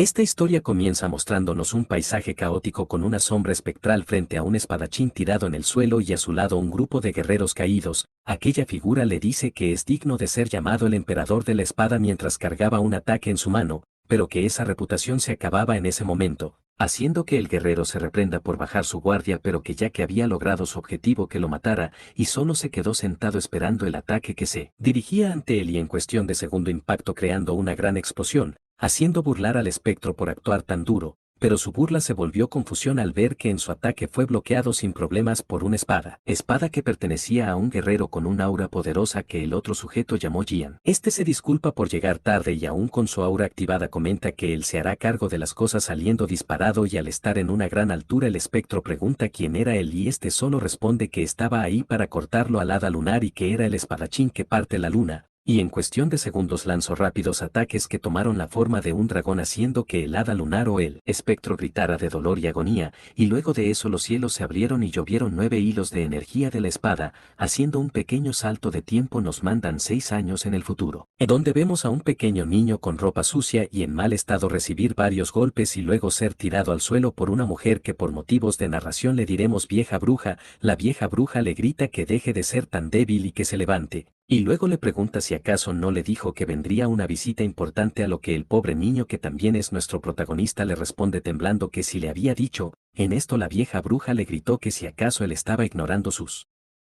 Esta historia comienza mostrándonos un paisaje caótico con una sombra espectral frente a un espadachín tirado en el suelo y a su lado un grupo de guerreros caídos. Aquella figura le dice que es digno de ser llamado el emperador de la espada mientras cargaba un ataque en su mano, pero que esa reputación se acababa en ese momento, haciendo que el guerrero se reprenda por bajar su guardia, pero que ya que había logrado su objetivo que lo matara, y solo se quedó sentado esperando el ataque que se dirigía ante él y en cuestión de segundo impacto creando una gran explosión, haciendo burlar al espectro por actuar tan duro, pero su burla se volvió confusión al ver que en su ataque fue bloqueado sin problemas por una espada que pertenecía a un guerrero con un aura poderosa que el otro sujeto llamó Gian. Este se disculpa por llegar tarde y aún con su aura activada comenta que él se hará cargo de las cosas saliendo disparado, y al estar en una gran altura el espectro pregunta quién era él y este solo responde que estaba ahí para cortarlo al hada lunar y que era el espadachín que parte la luna. Y en cuestión de segundos lanzó rápidos ataques que tomaron la forma de un dragón haciendo que el hada lunar o el espectro gritara de dolor y agonía, y luego de eso los cielos se abrieron y llovieron 9 hilos de energía de la espada, haciendo un pequeño salto de tiempo nos mandan 6 años en el futuro, en donde vemos a un pequeño niño con ropa sucia y en mal estado recibir varios golpes y luego ser tirado al suelo por una mujer que por motivos de narración le diremos vieja bruja. La vieja bruja le grita que deje de ser tan débil y que se levante. Y luego le pregunta si acaso no le dijo que vendría una visita importante, a lo que el pobre niño, que también es nuestro protagonista, le responde temblando que si le había dicho. En esto la vieja bruja le gritó que si acaso él estaba ignorando sus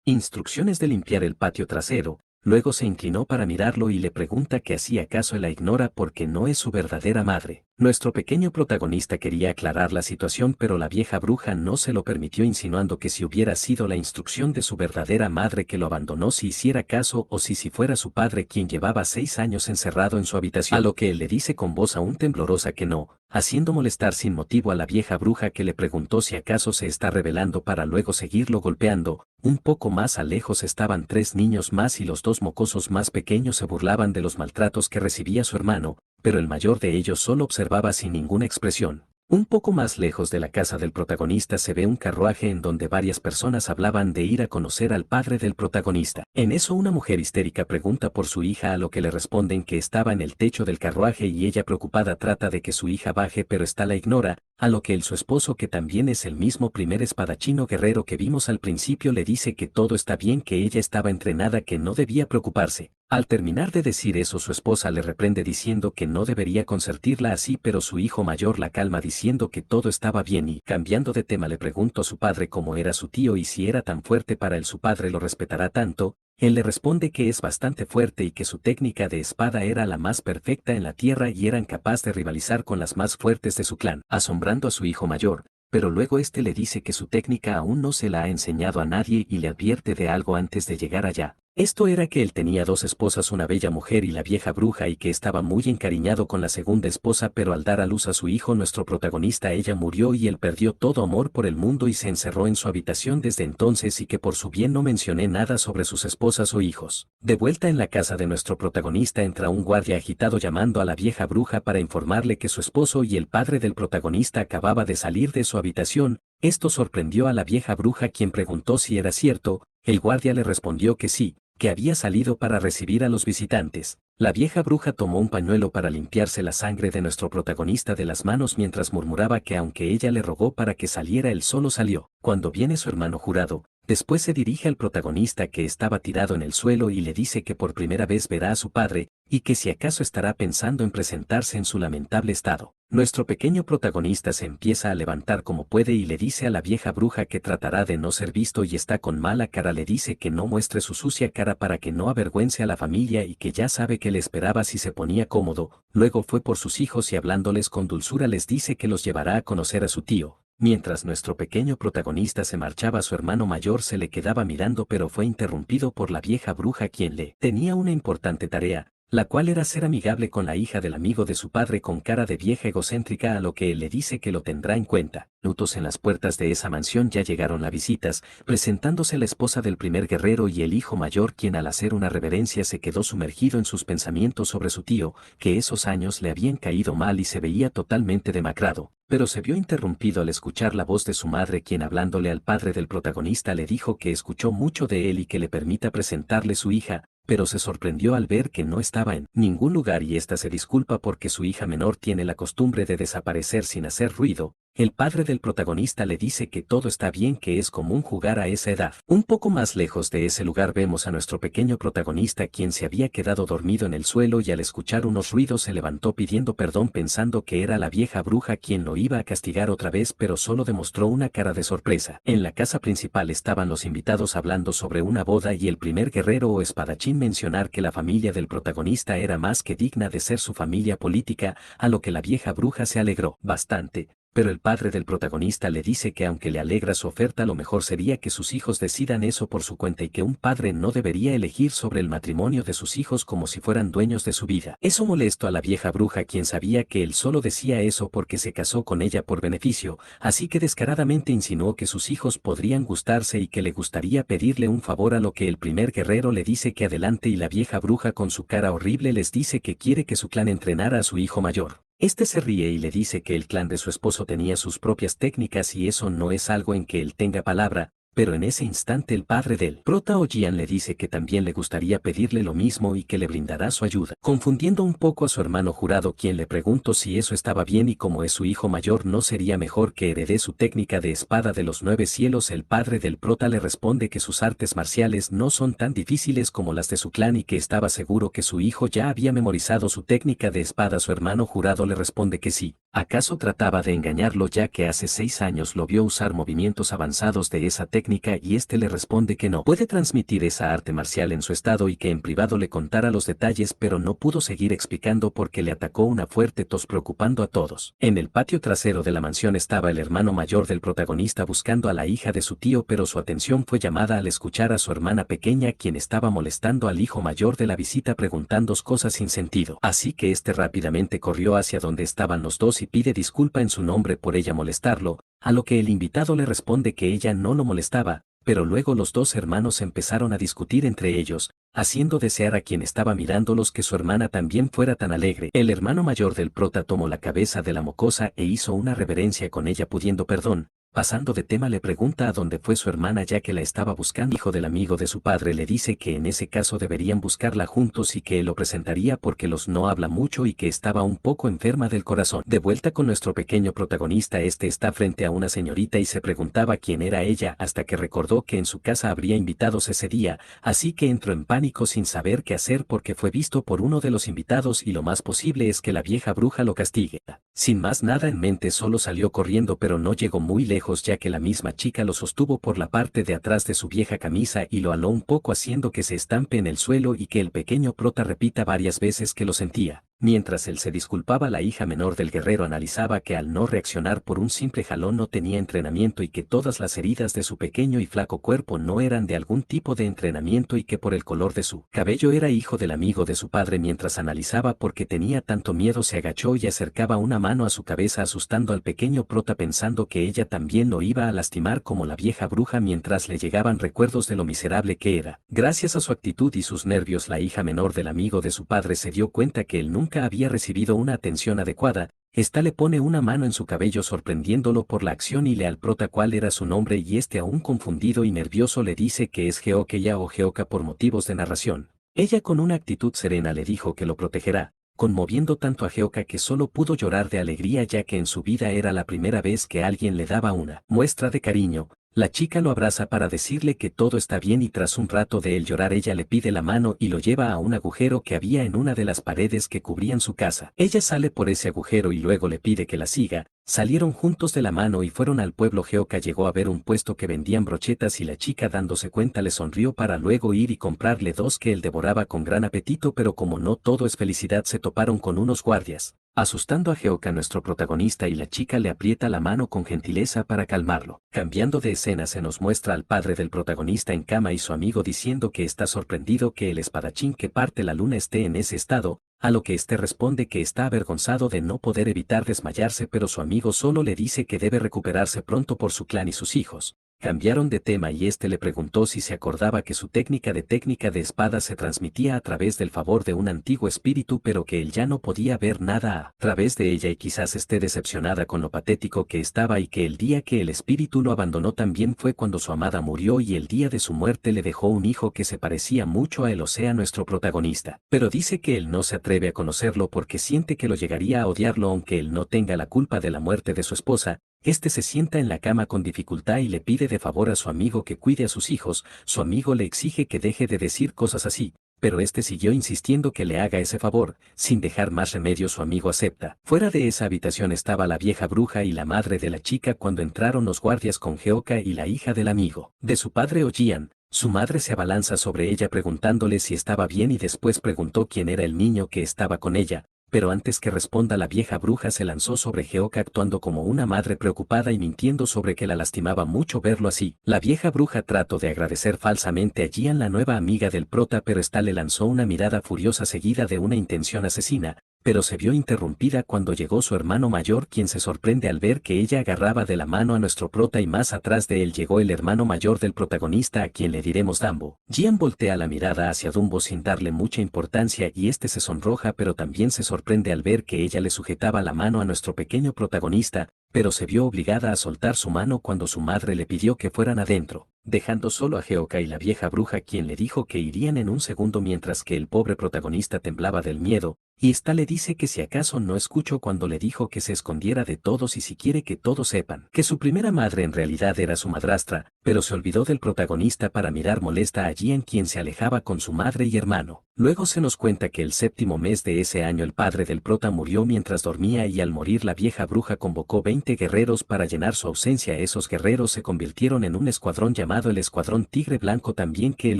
instrucciones de limpiar el patio trasero. Luego se inclinó para mirarlo y le pregunta que si acaso él la ignora porque no es su verdadera madre. Nuestro pequeño protagonista quería aclarar la situación, pero la vieja bruja no se lo permitió, insinuando que si hubiera sido la instrucción de su verdadera madre que lo abandonó si hiciera caso, o si fuera su padre quien llevaba 6 años encerrado en su habitación, a lo que él le dice con voz aún temblorosa que no, haciendo molestar sin motivo a la vieja bruja, que le preguntó si acaso se está rebelando para luego seguirlo golpeando. Un poco más a lejos estaban 3 niños más y los 2 mocosos más pequeños se burlaban de los maltratos que recibía su hermano, pero el mayor de ellos solo observaba sin ninguna expresión. Un poco más lejos de la casa del protagonista se ve un carruaje en donde varias personas hablaban de ir a conocer al padre del protagonista. En eso una mujer histérica pregunta por su hija, a lo que le responden que estaba en el techo del carruaje, y ella preocupada trata de que su hija baje pero esta la ignora, a lo que su esposo, que también es el mismo primer espadachino guerrero que vimos al principio, le dice que todo está bien, que ella estaba entrenada, que no debía preocuparse. Al terminar de decir eso su esposa le reprende diciendo que no debería consentirla así, pero su hijo mayor la calma diciendo que todo estaba bien, y cambiando de tema le preguntó a su padre cómo era su tío y si era tan fuerte para él su padre lo respetará tanto. Él le responde que es bastante fuerte y que su técnica de espada era la más perfecta en la tierra y eran capaz de rivalizar con las más fuertes de su clan, asombrando a su hijo mayor. Pero luego este le dice que su técnica aún no se la ha enseñado a nadie y le advierte de algo antes de llegar allá. Esto era que él tenía 2 esposas, una bella mujer y la vieja bruja, y que estaba muy encariñado con la segunda esposa, pero al dar a luz a su hijo nuestro protagonista ella murió y él perdió todo amor por el mundo y se encerró en su habitación desde entonces, y que por su bien no mencioné nada sobre sus esposas o hijos. De vuelta en la casa de nuestro protagonista entra un guardia agitado llamando a la vieja bruja para informarle que su esposo y el padre del protagonista acababa de salir de su habitación. Esto sorprendió a la vieja bruja, quien preguntó si era cierto. El guardia le respondió que sí, que había salido para recibir a los visitantes. La vieja bruja tomó un pañuelo para limpiarse la sangre de nuestro protagonista de las manos mientras murmuraba que aunque ella le rogó para que saliera él solo salió. Cuando viene su hermano jurado, después se dirige al protagonista que estaba tirado en el suelo y le dice que por primera vez verá a su padre, y que si acaso estará pensando en presentarse en su lamentable estado. Nuestro pequeño protagonista se empieza a levantar como puede y le dice a la vieja bruja que tratará de no ser visto y está con mala cara, le dice que no muestre su sucia cara para que no avergüence a la familia y que ya sabe que le esperaba si se ponía cómodo. Luego fue por sus hijos y hablándoles con dulzura les dice que los llevará a conocer a su tío. Mientras nuestro pequeño protagonista se marchaba, su hermano mayor se le quedaba mirando, pero fue interrumpido por la vieja bruja, quien le tenía una importante tarea, la cual era ser amigable con la hija del amigo de su padre con cara de vieja egocéntrica, a lo que él le dice que lo tendrá en cuenta. Minutos en las puertas de esa mansión ya llegaron las visitas, presentándose la esposa del primer guerrero y el hijo mayor, quien al hacer una reverencia se quedó sumergido en sus pensamientos sobre su tío, que esos años le habían caído mal y se veía totalmente demacrado. Pero se vio interrumpido al escuchar la voz de su madre, quien hablándole al padre del protagonista le dijo que escuchó mucho de él y que le permita presentarle su hija. pero se sorprendió al ver que no estaba en ningún lugar y ésta se disculpa porque su hija menor tiene la costumbre de desaparecer sin hacer ruido. El padre del protagonista le dice que todo está bien, que es común jugar a esa edad. Un poco más lejos de ese lugar vemos a nuestro pequeño protagonista, quien se había quedado dormido en el suelo y al escuchar unos ruidos se levantó pidiendo perdón pensando que era la vieja bruja quien lo iba a castigar otra vez, pero solo demostró una cara de sorpresa. En la casa principal estaban los invitados hablando sobre una boda y el primer guerrero o espadachín mencionar que la familia del protagonista era más que digna de ser su familia política, a lo que la vieja bruja se alegró bastante. Pero el padre del protagonista le dice que aunque le alegra su oferta, lo mejor sería que sus hijos decidan eso por su cuenta y que un padre no debería elegir sobre el matrimonio de sus hijos como si fueran dueños de su vida. Eso molestó a la vieja bruja, quien sabía que él solo decía eso porque se casó con ella por beneficio, así que descaradamente insinuó que sus hijos podrían gustarse y que le gustaría pedirle un favor, a lo que el primer guerrero le dice que adelante y la vieja bruja con su cara horrible les dice que quiere que su clan entrenara a su hijo mayor. Este se ríe y le dice que el clan de su esposo tenía sus propias técnicas y eso no es algo en que él tenga palabra, pero en ese instante el padre del prota Ojian le dice que también le gustaría pedirle lo mismo y que le brindará su ayuda, confundiendo un poco a su hermano jurado, quien le preguntó si eso estaba bien y como es su hijo mayor no sería mejor que herede su técnica de espada de los 9 cielos. El padre del prota le responde que sus artes marciales no son tan difíciles como las de su clan y que estaba seguro que su hijo ya había memorizado su técnica de espada. Su hermano jurado le responde que sí. ¿Acaso trataba de engañarlo, ya que hace 6 años lo vio usar movimientos avanzados de esa técnica? Y este le responde que no puede transmitir esa arte marcial en su estado y que en privado le contara los detalles, pero no pudo seguir explicando porque le atacó una fuerte tos, preocupando a todos. En el patio trasero de la mansión estaba el hermano mayor del protagonista buscando a la hija de su tío, pero su atención fue llamada al escuchar a su hermana pequeña, quien estaba molestando al hijo mayor de la visita preguntando cosas sin sentido. Así que este rápidamente corrió hacia donde estaban los dos y pide disculpa en su nombre por ella molestarlo, a lo que el invitado le responde que ella no lo molestaba, pero luego los dos hermanos empezaron a discutir entre ellos, haciendo desear a quien estaba mirándolos que su hermana también fuera tan alegre. El hermano mayor del prota tomó la cabeza de la mocosa e hizo una reverencia con ella pidiendo perdón. Pasando de tema le pregunta a dónde fue su hermana, ya que la estaba buscando. Hijo del amigo de su padre le dice que en ese caso deberían buscarla juntos y que él lo presentaría porque los no habla mucho y que estaba un poco enferma del corazón. De vuelta con nuestro pequeño protagonista, este está frente a una señorita y se preguntaba quién era ella hasta que recordó que en su casa habría invitados ese día, así que entró en pánico sin saber qué hacer porque fue visto por uno de los invitados y lo más posible es que la vieja bruja lo castigue. Sin más nada en mente solo salió corriendo, pero no llegó muy lejos, ya que la misma chica lo sostuvo por la parte de atrás de su vieja camisa y lo aló un poco haciendo que se estampe en el suelo y que el pequeño prota repita varias veces que lo sentía. Mientras él se disculpaba, la hija menor del guerrero analizaba que al no reaccionar por un simple jalón no tenía entrenamiento y que todas las heridas de su pequeño y flaco cuerpo no eran de algún tipo de entrenamiento y que por el color de su cabello era hijo del amigo de su padre. Mientras analizaba por qué tenía tanto miedo, se agachó y acercaba una mano a su cabeza asustando al pequeño prota pensando que ella también lo iba a lastimar como la vieja bruja, mientras le llegaban recuerdos de lo miserable que era. Gracias a su actitud y sus nervios, la hija menor del amigo de su padre se dio cuenta que él nunca había recibido una atención adecuada. Esta le pone una mano en su cabello sorprendiéndolo por la acción y le al prota cuál era su nombre y este, aún confundido y nervioso, le dice que es Geokeya o Geoka por motivos de narración. Ella con una actitud serena le dijo que lo protegerá, conmoviendo tanto a Geoka que solo pudo llorar de alegría, ya que en su vida era la primera vez que alguien le daba una muestra de cariño. La chica lo abraza para decirle que todo está bien y tras un rato de él llorar ella le pide la mano y lo lleva a un agujero que había en una de las paredes que cubrían su casa. Ella sale por ese agujero y luego le pide que la siga. Salieron juntos de la mano y fueron al pueblo. Geoka llegó a ver un puesto que vendían brochetas y la chica, dándose cuenta, le sonrió para luego ir y comprarle dos que él devoraba con gran apetito, pero como no todo es felicidad se toparon con unos guardias, asustando a Geoka. Nuestro protagonista y la chica le aprieta la mano con gentileza para calmarlo. Cambiando de escena se nos muestra al padre del protagonista en cama y su amigo diciendo que está sorprendido que el espadachín que parte la luna esté en ese estado, a lo que este responde que está avergonzado de no poder evitar desmayarse, pero su amigo solo le dice que debe recuperarse pronto por su clan y sus hijos. Cambiaron de tema y este le preguntó si se acordaba que su técnica de espada se transmitía a través del favor de un antiguo espíritu pero que él ya no podía ver nada a través de ella y quizás esté decepcionada con lo patético que estaba y que el día que el espíritu lo abandonó también fue cuando su amada murió y el día de su muerte le dejó un hijo que se parecía mucho a él, o sea, nuestro protagonista. Pero dice que él no se atreve a conocerlo porque siente que lo llegaría a odiarlo aunque él no tenga la culpa de la muerte de su esposa. Este se sienta en la cama con dificultad y le pide de favor a su amigo que cuide a sus hijos. Su amigo le exige que deje de decir cosas así, pero este siguió insistiendo que le haga ese favor. Sin dejar más remedio, su amigo acepta. Fuera de esa habitación estaba la vieja bruja y la madre de la chica cuando entraron los guardias con Geoka y la hija del amigo de su padre Ojian. Su madre se abalanza sobre ella preguntándole si estaba bien y después preguntó quién era el niño que estaba con ella. Pero antes que responda, la vieja bruja se lanzó sobre Geoka actuando como una madre preocupada y mintiendo sobre que la lastimaba mucho verlo así. La vieja bruja trató de agradecer falsamente a Jian, la nueva amiga del prota, pero esta le lanzó una mirada furiosa seguida de una intención asesina, pero se vio interrumpida cuando llegó su hermano mayor, quien se sorprende al ver que ella agarraba de la mano a nuestro prota y más atrás de él llegó el hermano mayor del protagonista, a quien le diremos Dumbo. Jian voltea la mirada hacia Dumbo sin darle mucha importancia y este se sonroja pero también se sorprende al ver que ella le sujetaba la mano a nuestro pequeño protagonista, pero se vio obligada a soltar su mano cuando su madre le pidió que fueran adentro, dejando solo a Geoka y la vieja bruja, quien le dijo que irían en un segundo mientras que el pobre protagonista temblaba del miedo, y esta le dice que si acaso no escuchó cuando le dijo que se escondiera de todos y si quiere que todos sepan que su primera madre en realidad era su madrastra, pero se olvidó del protagonista para mirar molesta a Jian, quien se alejaba con su madre y hermano. Luego se nos cuenta que el séptimo mes de ese año el padre del prota murió mientras dormía y al morir la vieja bruja convocó 20 guerreros para llenar su ausencia. Esos guerreros se convirtieron en un escuadrón llamado el Escuadrón Tigre Blanco. También que el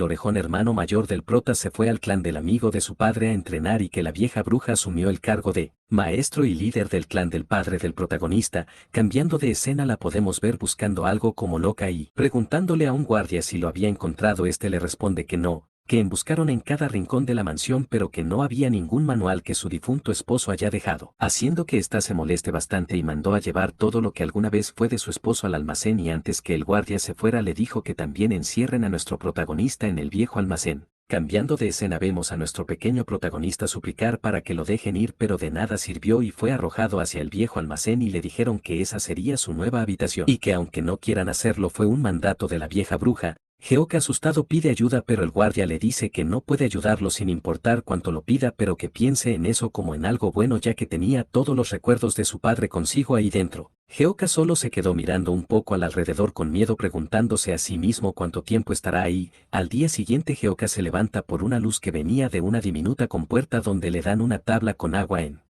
orejón hermano mayor del prota se fue al clan del amigo de su padre a entrenar y que la vieja bruja asumió el cargo de maestro y líder del clan del padre del protagonista. Cambiando de escena la podemos ver buscando algo como loca y preguntándole a un guardia si lo había encontrado. Este le responde que no, que buscaron en cada rincón de la mansión pero que no había ningún manual que su difunto esposo haya dejado, haciendo que ésta se moleste bastante y mandó a llevar todo lo que alguna vez fue de su esposo al almacén y antes que el guardia se fuera le dijo que también encierren a nuestro protagonista en el viejo almacén. Cambiando de escena vemos a nuestro pequeño protagonista suplicar para que lo dejen ir pero de nada sirvió y fue arrojado hacia el viejo almacén y le dijeron que esa sería su nueva habitación y que aunque no quieran hacerlo fue un mandato de la vieja bruja. Geoka asustado pide ayuda pero el guardia le dice que no puede ayudarlo sin importar cuánto lo pida, pero que piense en eso como en algo bueno ya que tenía todos los recuerdos de su padre consigo ahí dentro. Geoka solo se quedó mirando un poco al alrededor con miedo preguntándose a sí mismo cuánto tiempo estará ahí. Al día siguiente Geoka se levanta por una luz que venía de una diminuta compuerta donde le dan una tabla con agua en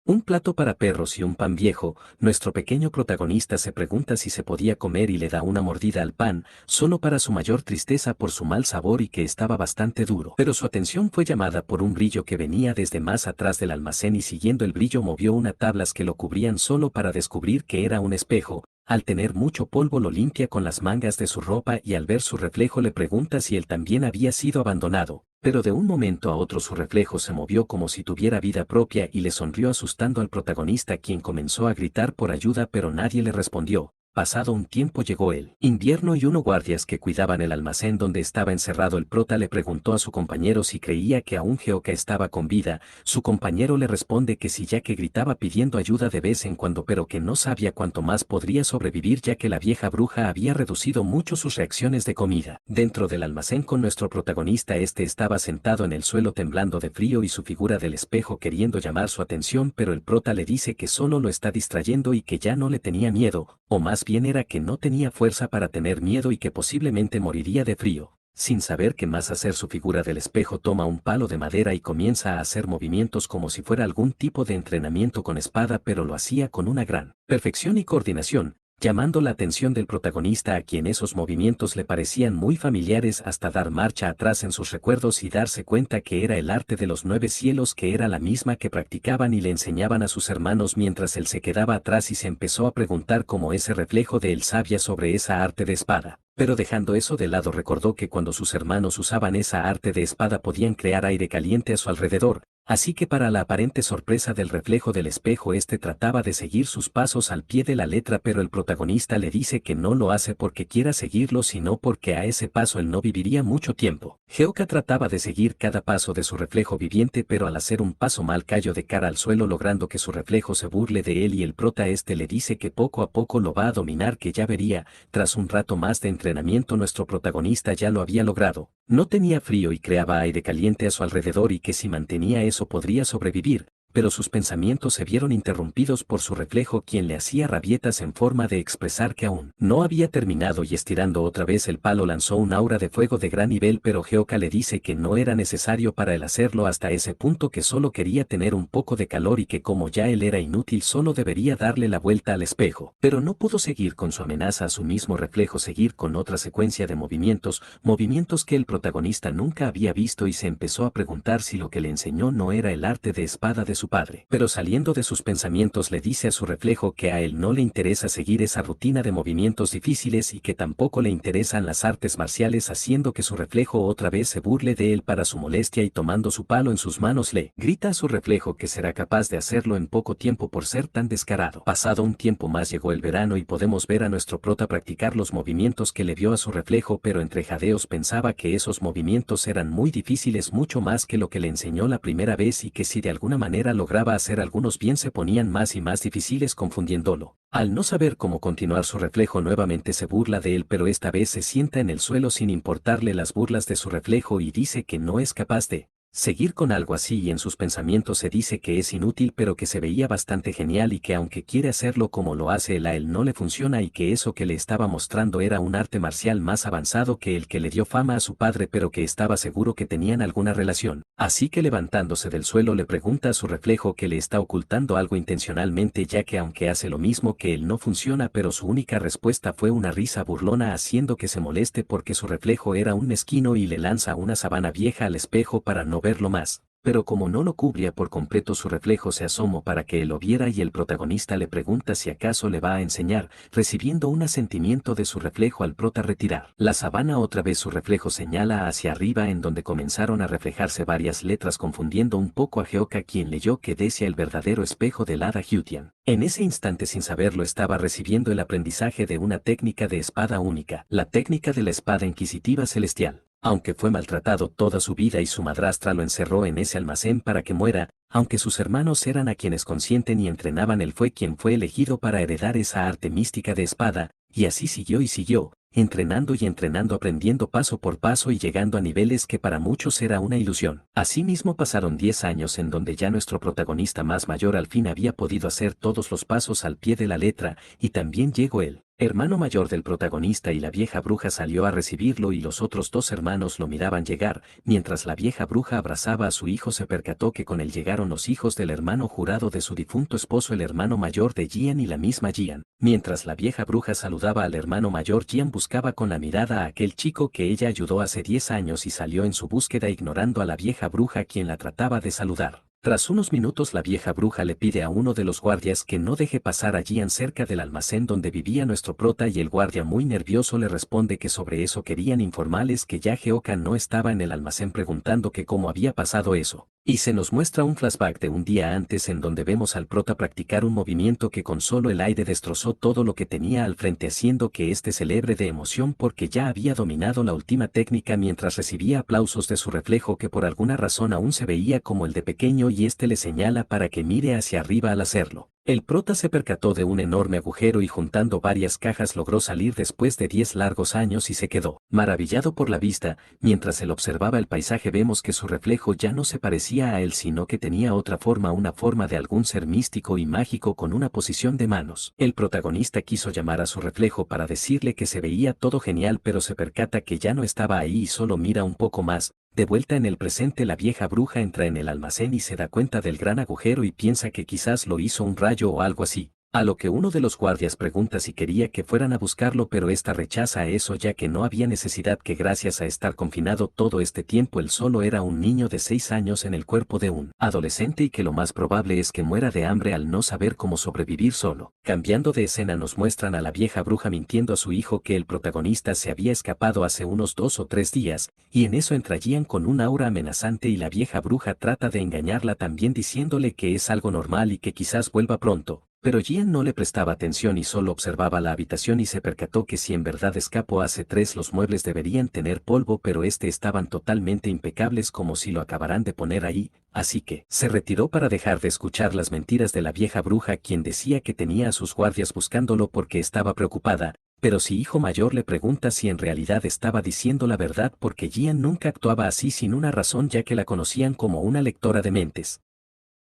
un plato para perros y un pan viejo. Nuestro pequeño protagonista se pregunta si se podía comer y le da una mordida al pan, solo para su mayor tristeza por su mal sabor y que estaba bastante duro. Pero su atención fue llamada por un brillo que venía desde más atrás del almacén y siguiendo el brillo movió unas tablas que lo cubrían solo para descubrir que era un espejo. Al tener mucho polvo lo limpia con las mangas de su ropa y al ver su reflejo le pregunta si él también había sido abandonado, pero de un momento a otro su reflejo se movió como si tuviera vida propia y le sonrió asustando al protagonista, quien comenzó a gritar por ayuda pero nadie le respondió. Pasado un tiempo llegó el invierno y unos guardias que cuidaban el almacén donde estaba encerrado el prota le preguntó a su compañero si creía que aún Geoka estaba con vida. Su compañero le responde que sí, ya que gritaba pidiendo ayuda de vez en cuando pero que no sabía cuánto más podría sobrevivir ya que la vieja bruja había reducido mucho sus reacciones de comida. Dentro del almacén con nuestro protagonista estaba sentado en el suelo temblando de frío y su figura del espejo queriendo llamar su atención pero el prota le dice que solo lo está distrayendo y que ya no le tenía miedo, o más bien era que no tenía fuerza para tener miedo y que posiblemente moriría de frío. Sin saber qué más hacer su figura del espejo toma un palo de madera y comienza a hacer movimientos como si fuera algún tipo de entrenamiento con espada pero lo hacía con una gran perfección y coordinación, llamando la atención del protagonista a quien esos movimientos le parecían muy familiares hasta dar marcha atrás en sus recuerdos y darse cuenta que era el arte de los 9 cielos, que era la misma que practicaban y le enseñaban a sus hermanos mientras él se quedaba atrás y se empezó a preguntar cómo ese reflejo de él sabía sobre esa arte de espada. Pero dejando eso de lado recordó que cuando sus hermanos usaban esa arte de espada podían crear aire caliente a su alrededor, así que para la aparente sorpresa del reflejo del espejo trataba de seguir sus pasos al pie de la letra, pero el protagonista le dice que no lo hace porque quiera seguirlo sino porque a ese paso él no viviría mucho tiempo. Hyoka trataba de seguir cada paso de su reflejo viviente, pero al hacer un paso mal cayó de cara al suelo logrando que su reflejo se burle de él y el prota le dice que poco a poco lo va a dominar, que ya vería. Tras un rato más de entrenamiento nuestro protagonista ya lo había logrado. No tenía frío y creaba aire caliente a su alrededor y que si mantenía eso podría sobrevivir, pero sus pensamientos se vieron interrumpidos por su reflejo, quien le hacía rabietas en forma de expresar que aún no había terminado, y estirando otra vez el palo lanzó un aura de fuego de gran nivel, pero Hyoka le dice que no era necesario para él hacerlo hasta ese punto, que solo quería tener un poco de calor y que como ya él era inútil solo debería darle la vuelta al espejo. Pero no pudo seguir con su amenaza a su mismo reflejo, seguir con otra secuencia de movimientos que el protagonista nunca había visto, y se empezó a preguntar si lo que le enseñó no era el arte de espada de su padre. Pero saliendo de sus pensamientos le dice a su reflejo que a él no le interesa seguir esa rutina de movimientos difíciles y que tampoco le interesan las artes marciales, haciendo que su reflejo otra vez se burle de él para su molestia, y tomando su palo en sus manos le grita a su reflejo que será capaz de hacerlo en poco tiempo por ser tan descarado. Pasado un tiempo más llegó el verano y podemos ver a nuestro prota practicar los movimientos que le dio a su reflejo, pero entre jadeos pensaba que esos movimientos eran muy difíciles, mucho más que lo que le enseñó la primera vez, y que si de alguna manera lograba hacer algunos bien se ponían más y más difíciles, confundiéndolo. Al no saber cómo continuar, su reflejo nuevamente se burla de él, pero esta vez se sienta en el suelo sin importarle las burlas de su reflejo y dice que no es capaz de seguir con algo así, y en sus pensamientos se dice que es inútil, pero que se veía bastante genial y que aunque quiere hacerlo como lo hace él, a él no le funciona, y que eso que le estaba mostrando era un arte marcial más avanzado que el que le dio fama a su padre, pero que estaba seguro que tenían alguna relación. Así que levantándose del suelo le pregunta a su reflejo que le está ocultando algo intencionalmente, ya que aunque hace lo mismo que él no funciona, pero su única respuesta fue una risa burlona, haciendo que se moleste porque su reflejo era un mezquino, y le lanza una sabana vieja al espejo para no verlo más. Pero como no lo cubría por completo, su reflejo se asomó para que él lo viera, y el protagonista le pregunta si acaso le va a enseñar, recibiendo un asentimiento de su reflejo al prota retirar la sabana. Otra vez su reflejo señala hacia arriba, en donde comenzaron a reflejarse varias letras, confundiendo un poco a Hyoka, quien leyó que decía el verdadero espejo del hada Hyutian. En ese instante, sin saberlo, estaba recibiendo el aprendizaje de una técnica de espada única, la técnica de la espada inquisitiva celestial. Aunque fue maltratado toda su vida y su madrastra lo encerró en ese almacén para que muera, aunque sus hermanos eran a quienes consienten y entrenaban, él fue quien fue elegido para heredar esa arte mística de espada, y así siguió y siguió, entrenando y entrenando, aprendiendo paso por paso y llegando a niveles que para muchos era una ilusión. Asimismo pasaron 10 años en donde ya nuestro protagonista más mayor al fin había podido hacer todos los pasos al pie de la letra, y también llegó él. Hermano mayor del protagonista, y la vieja bruja salió a recibirlo, y los otros dos hermanos lo miraban llegar. Mientras la vieja bruja abrazaba a su hijo, se percató que con él llegaron los hijos del hermano jurado de su difunto esposo, el hermano mayor de Jian y la misma Jian. Mientras la vieja bruja saludaba al hermano mayor, Jian buscaba con la mirada a aquel chico que ella ayudó hace 10 años y salió en su búsqueda, ignorando a la vieja bruja, quien la trataba de saludar. Tras unos minutos, la vieja bruja le pide a uno de los guardias que no deje pasar a Jian cerca del almacén donde vivía nuestro prota, y el guardia muy nervioso le responde que sobre eso querían informarles que ya Hyoka no estaba en el almacén, preguntando que cómo había pasado eso. Y se nos muestra un flashback de un día antes, en donde vemos al prota practicar un movimiento que con solo el aire destrozó todo lo que tenía al frente, haciendo que celebre de emoción porque ya había dominado la última técnica, mientras recibía aplausos de su reflejo, que por alguna razón aún se veía como el de pequeño, y le señala para que mire hacia arriba al hacerlo. El prota se percató de un enorme agujero y juntando varias cajas logró salir después de 10 largos años, y se quedó maravillado por la vista. Mientras él observaba el paisaje, vemos que su reflejo ya no se parecía a él, sino que tenía otra forma, una forma de algún ser místico y mágico con una posición de manos. El protagonista quiso llamar a su reflejo para decirle que se veía todo genial, pero se percata que ya no estaba ahí y solo mira un poco más. De vuelta en el presente, la vieja bruja entra en el almacén y se da cuenta del gran agujero y piensa que quizás lo hizo un rayo o algo así. A lo que uno de los guardias pregunta si quería que fueran a buscarlo, pero ésta rechaza a eso, ya que no había necesidad, que gracias a estar confinado todo este tiempo él solo era un niño de 6 años en el cuerpo de un adolescente y que lo más probable es que muera de hambre al no saber cómo sobrevivir solo. Cambiando de escena, nos muestran a la vieja bruja mintiendo a su hijo que el protagonista se había escapado hace unos 2 o 3 días, y en eso entra Gian con un aura amenazante y la vieja bruja trata de engañarla también diciéndole que es algo normal y que quizás vuelva pronto. Pero Gian no le prestaba atención y solo observaba la habitación y se percató que si en verdad escapó hace 3 los muebles deberían tener polvo, pero estaban totalmente impecables como si lo acabaran de poner ahí, así que se retiró para dejar de escuchar las mentiras de la vieja bruja, quien decía que tenía a sus guardias buscándolo porque estaba preocupada, pero su hijo mayor le pregunta si en realidad estaba diciendo la verdad, porque Gian nunca actuaba así sin una razón, ya que la conocían como una lectora de mentes.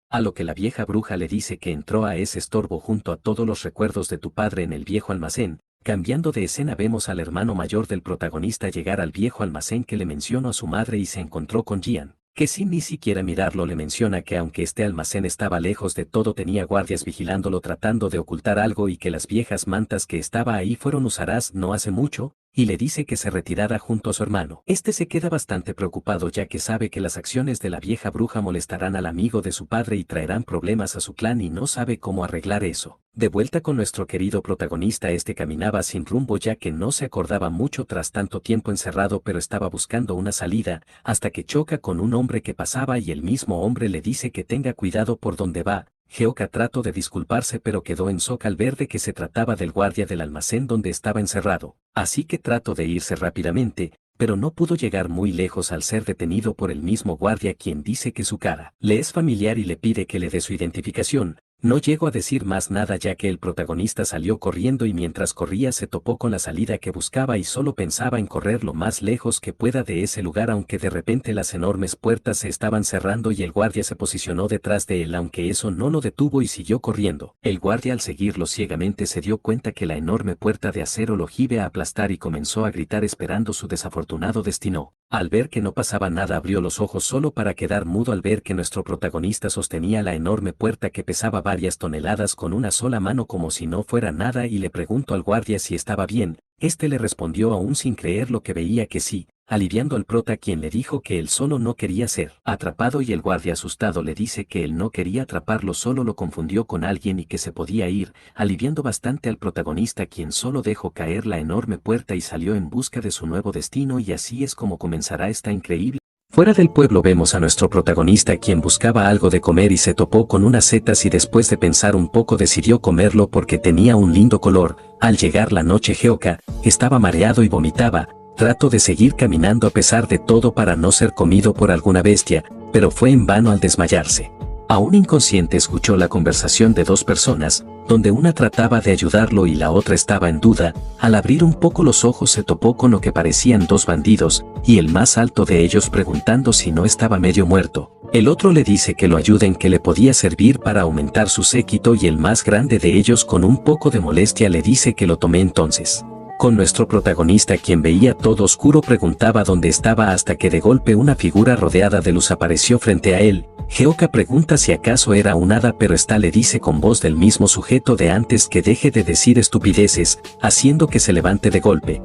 A lo que la vieja bruja le dice que entró a ese estorbo junto a todos los recuerdos de tu padre en el viejo almacén. Cambiando de escena, vemos al hermano mayor del protagonista llegar al viejo almacén que le mencionó a su madre y se encontró con Gian, que sin ni siquiera mirarlo le menciona que aunque este almacén estaba lejos de todo tenía guardias vigilándolo tratando de ocultar algo y que las viejas mantas que estaba ahí fueron usadas no hace mucho, y le dice que se retirara junto a su hermano. Se queda bastante preocupado ya que sabe que las acciones de la vieja bruja molestarán al amigo de su padre y traerán problemas a su clan y no sabe cómo arreglar eso. De vuelta con nuestro querido protagonista, caminaba sin rumbo ya que no se acordaba mucho tras tanto tiempo encerrado, pero estaba buscando una salida, hasta que choca con un hombre que pasaba y el mismo hombre le dice que tenga cuidado por donde va. Hyoka trató de disculparse pero quedó en shock al ver de que se trataba del guardia del almacén donde estaba encerrado, así que trató de irse rápidamente, pero no pudo llegar muy lejos al ser detenido por el mismo guardia, quien dice que su cara le es familiar y le pide que le dé su identificación. No llegó a decir más nada ya que el protagonista salió corriendo y mientras corría se topó con la salida que buscaba y solo pensaba en correr lo más lejos que pueda de ese lugar, aunque de repente las enormes puertas se estaban cerrando y el guardia se posicionó detrás de él, aunque eso no lo detuvo y siguió corriendo. El guardia, al seguirlo ciegamente, se dio cuenta que la enorme puerta de acero lo iba a aplastar y comenzó a gritar esperando su desafortunado destino. Al ver que no pasaba nada abrió los ojos solo para quedar mudo al ver que nuestro protagonista sostenía la enorme puerta que pesaba varias toneladas con una sola mano como si no fuera nada, y le preguntó al guardia si estaba bien. Le respondió aún sin creer lo que veía que sí, aliviando al prota, quien le dijo que él solo no quería ser atrapado, y el guardia asustado le dice que él no quería atraparlo, solo lo confundió con alguien y que se podía ir, aliviando bastante al protagonista, quien solo dejó caer la enorme puerta y salió en busca de su nuevo destino, y así es como comenzará esta increíble. Fuera del pueblo vemos a nuestro protagonista, quien buscaba algo de comer y se topó con unas setas y después de pensar un poco decidió comerlo porque tenía un lindo color. Al llegar la noche, Hyoka estaba mareado y vomitaba. Trató de seguir caminando a pesar de todo para no ser comido por alguna bestia, pero fue en vano al desmayarse. Aún inconsciente escuchó la conversación de 2 personas, donde una trataba de ayudarlo y la otra estaba en duda. Al abrir un poco los ojos se topó con lo que parecían 2 bandidos, y el más alto de ellos preguntando si no estaba medio muerto. El otro le dice que lo ayuden, que le podía servir para aumentar su séquito, y el más grande de ellos con un poco de molestia le dice que lo tome entonces. Con nuestro protagonista, quien veía todo oscuro, preguntaba dónde estaba hasta que de golpe una figura rodeada de luz apareció frente a él. Hyoka pregunta si acaso era un hada, pero le dice con voz del mismo sujeto de antes que deje de decir estupideces, haciendo que se levante de golpe.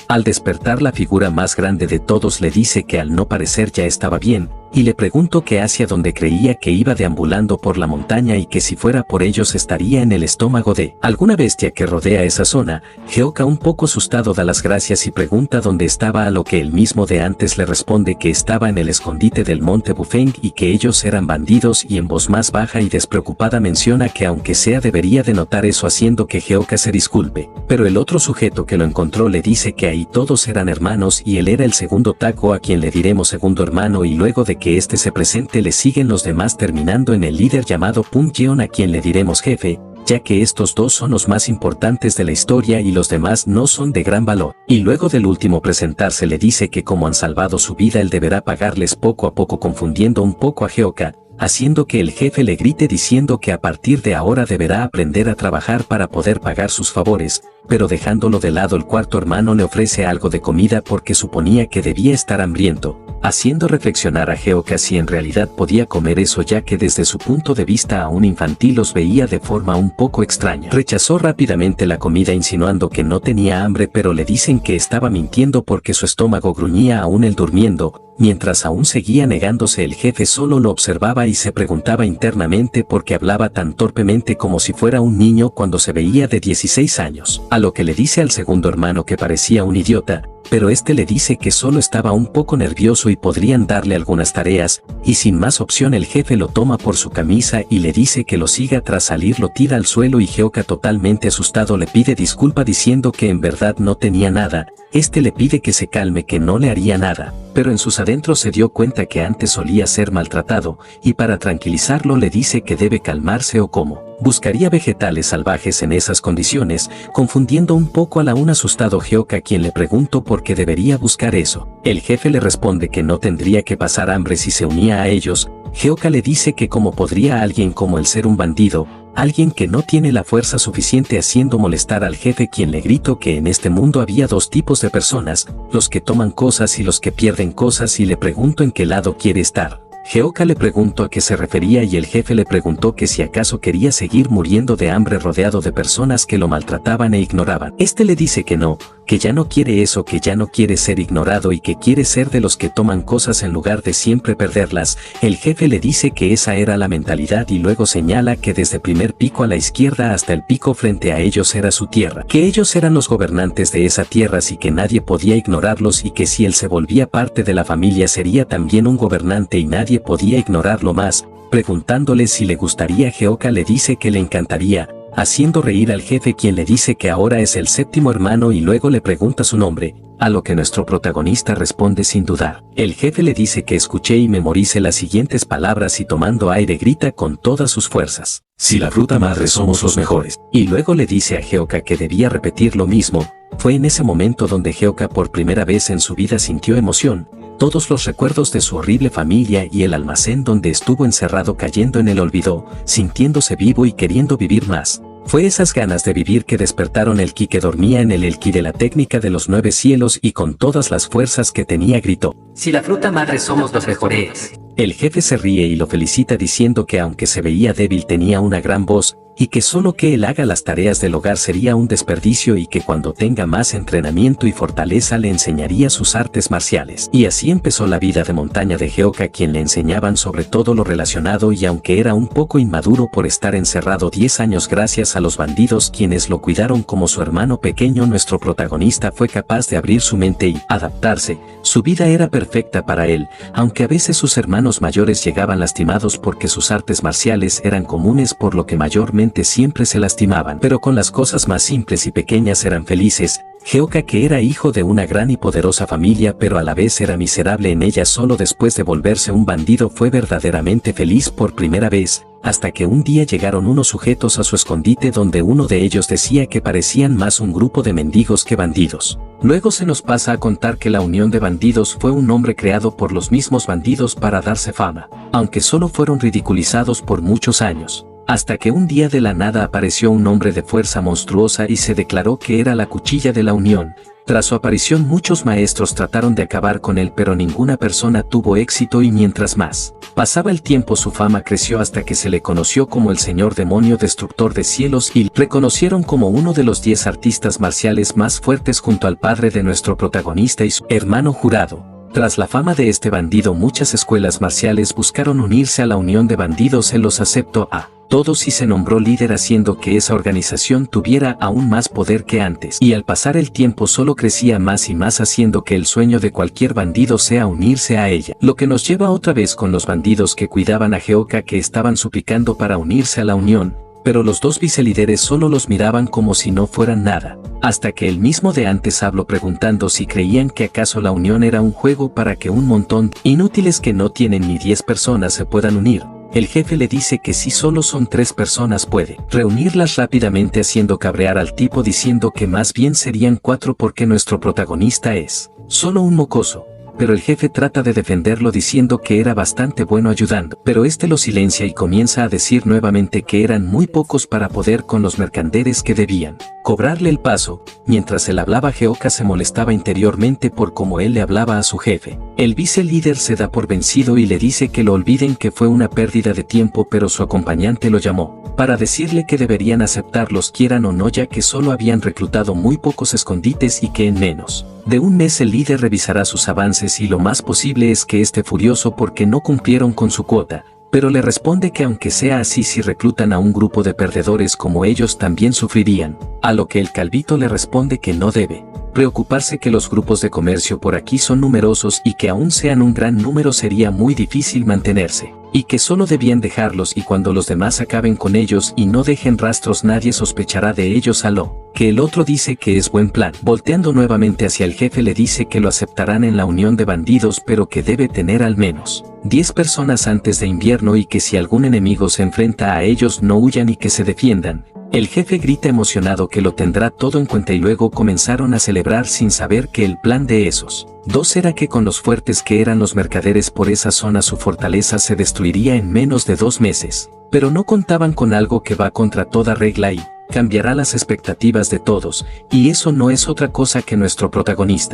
Al despertar, la figura más grande de todos le dice que al no parecer ya estaba bien, y le preguntó que hacia donde creía que iba deambulando por la montaña y que si fuera por ellos estaría en el estómago de alguna bestia que rodea esa zona. Hyoka, un poco asustado, da las gracias y pregunta dónde estaba, a lo que el mismo de antes le responde que estaba en el escondite del monte Bufeng y que ellos eran bandidos, y en voz más baja y despreocupada menciona que aunque sea debería de notar eso, haciendo que Hyoka se disculpe. Pero el otro sujeto que lo encontró le dice que ahí todos eran hermanos y él era el segundo Tako, a quien le diremos segundo hermano, y luego de que se presente le siguen los demás, terminando en el líder llamado Puncheon, a quien le diremos jefe, ya que estos 2 son los más importantes de la historia y los demás no son de gran valor. Y luego del último presentarse le dice que como han salvado su vida él deberá pagarles poco a poco, confundiendo un poco a Hyoka, haciendo que el jefe le grite diciendo que a partir de ahora deberá aprender a trabajar para poder pagar sus favores. pero dejándolo de lado el cuarto hermano le ofrece algo de comida porque suponía que debía estar hambriento, haciendo reflexionar a Geoka si en realidad podía comer eso ya que desde su punto de vista aún infantil los veía de forma un poco extraña. Rechazó rápidamente la comida insinuando que no tenía hambre pero le dicen que estaba mintiendo porque su estómago gruñía aún él durmiendo. Mientras aún seguía negándose el jefe solo lo observaba y se preguntaba internamente por qué hablaba tan torpemente como si fuera un niño cuando se veía de 16 años. A lo que le dice al segundo hermano que parecía un idiota, pero este le dice que solo estaba un poco nervioso y podrían darle algunas tareas, y sin más opción el jefe lo toma por su camisa y le dice que lo siga. Tras salir lo tira al suelo y Geoka totalmente asustado le pide disculpa diciendo que en verdad no tenía nada. Este le pide que se calme, que no le haría nada, pero en sus adentros se dio cuenta que antes solía ser maltratado, y para tranquilizarlo le dice que debe calmarse o cómo buscaría vegetales salvajes en esas condiciones, confundiendo un poco al aún asustado Geoka, quien le preguntó por qué debería buscar eso. El jefe le responde que no tendría que pasar hambre si se unía a ellos. Geoka le dice que cómo podría alguien como él ser un bandido, alguien que no tiene la fuerza suficiente, haciendo molestar al jefe, quien le gritó que en este mundo había dos tipos de personas, los que toman cosas y los que pierden cosas, y le preguntó en qué lado quiere estar. Geoka le preguntó a qué se refería y el jefe le preguntó que si acaso quería seguir muriendo de hambre rodeado de personas que lo maltrataban e ignoraban. Este le dice que no, que ya no quiere eso, que ya no quiere ser ignorado y que quiere ser de los que toman cosas en lugar de siempre perderlas. El jefe le dice que esa era la mentalidad y luego señala que desde primer pico a la izquierda hasta el pico frente a ellos era su tierra, que ellos eran los gobernantes de esa tierra y que nadie podía ignorarlos, y que si él se volvía parte de la familia sería también un gobernante y nadie podía ignorarlo más. Preguntándole si le gustaría, Geoka le dice que le encantaría, haciendo reír al jefe, quien le dice que ahora es el séptimo hermano y luego le pregunta su nombre, a lo que nuestro protagonista responde sin dudar. El jefe le dice que escuche y memorice las siguientes palabras y tomando aire grita con todas sus fuerzas: "Si la fruta madre somos los mejores". Y luego le dice a Geoka que debía repetir lo mismo. Fue en ese momento donde Geoka por primera vez en su vida sintió emoción. Todos los recuerdos de su horrible familia y el almacén donde estuvo encerrado cayendo en el olvido, sintiéndose vivo y queriendo vivir más. Fue esas ganas de vivir que despertaron el ki que dormía en el ki de la técnica de los 9 cielos, y con todas las fuerzas que tenía gritó: "Si la fruta madre somos los mejores". El jefe se ríe y lo felicita diciendo que aunque se veía débil tenía una gran voz, y que solo que él haga las tareas del hogar sería un desperdicio, y que cuando tenga más entrenamiento y fortaleza le enseñaría sus artes marciales. Y así empezó la vida de montaña de Geoka, quien le enseñaban sobre todo lo relacionado, y aunque era un poco inmaduro por estar encerrado 10 años gracias a los bandidos quienes lo cuidaron como su hermano pequeño, nuestro protagonista fue capaz de abrir su mente y adaptarse. Su vida era perfecta para él, aunque a veces sus hermanos mayores llegaban lastimados porque sus artes marciales eran comunes, por lo que mayormente siempre se lastimaban, pero con las cosas más simples y pequeñas eran felices. Geoka, que era hijo de una gran y poderosa familia pero a la vez era miserable en ella solo después de volverse un bandido, fue verdaderamente feliz por primera vez, hasta que un día llegaron unos sujetos a su escondite donde uno de ellos decía que parecían más un grupo de mendigos que bandidos. Luego se nos pasa a contar que la Unión de Bandidos fue un nombre creado por los mismos bandidos para darse fama, aunque solo fueron ridiculizados por muchos años. Hasta que un día de la nada apareció un hombre de fuerza monstruosa y se declaró que era la Cuchilla de la Unión. Tras su aparición muchos maestros trataron de acabar con él pero ninguna persona tuvo éxito, y mientras más pasaba el tiempo su fama creció hasta que se le conoció como el Señor Demonio Destructor de Cielos y reconocieron como uno de los 10 artistas marciales más fuertes junto al padre de nuestro protagonista y su hermano jurado. Tras la fama de este bandido muchas escuelas marciales buscaron unirse a la Unión de Bandidos. Él los aceptó a todos y se nombró líder, haciendo que esa organización tuviera aún más poder que antes. Y al pasar el tiempo solo crecía más y más, haciendo que el sueño de cualquier bandido sea unirse a ella. Lo que nos lleva otra vez con los bandidos que cuidaban a Geoka, que estaban suplicando para unirse a la Unión, pero los dos vicelíderes solo los miraban como si no fueran nada. Hasta que el mismo de antes habló preguntando si creían que acaso la unión era un juego para que un montón de inútiles que no tienen ni 10 personas se puedan unir. El jefe le dice que si solo son 3 personas puede reunirlas rápidamente, haciendo cabrear al tipo diciendo que más bien serían 4 porque nuestro protagonista es solo un mocoso. pero el jefe trata de defenderlo diciendo que era bastante bueno ayudando. Pero este lo silencia y comienza a decir nuevamente que eran muy pocos para poder con los mercaderes que debían cobrarle el paso. Mientras él hablaba, Geoka se molestaba interiormente por cómo él le hablaba a su jefe. El vice líder se da por vencido y le dice que lo olviden, que fue una pérdida de tiempo, pero su acompañante lo llamó para decirle que deberían aceptarlos quieran o no, ya que solo habían reclutado muy pocos escondites y que en menos de un mes el líder revisará sus avances y lo más posible es que esté furioso porque no cumplieron con su cuota. Pero le responde que aunque sea así, si reclutan a un grupo de perdedores como ellos también sufrirían, a lo que el calvito le responde que no debe preocuparse, que los grupos de comercio por aquí son numerosos y que aún sean un gran número sería muy difícil mantenerse, y que solo debían dejarlos y cuando los demás acaben con ellos y no dejen rastros nadie sospechará de ellos, a lo que el otro dice que es buen plan. Volteando nuevamente hacia el jefe le dice que lo aceptarán en la unión de bandidos, pero que debe tener al menos 10 personas antes de invierno y que si algún enemigo se enfrenta a ellos no huyan y que se defiendan. El jefe grita emocionado que lo tendrá todo en cuenta y luego comenzaron a celebrar sin saber que el plan de esos dos era que con los fuertes que eran los mercaderes por esa zona su fortaleza se destruiría en menos de 2 meses. Pero no contaban con algo que va contra toda regla y cambiará las expectativas de todos, y eso no es otra cosa que nuestro protagonista.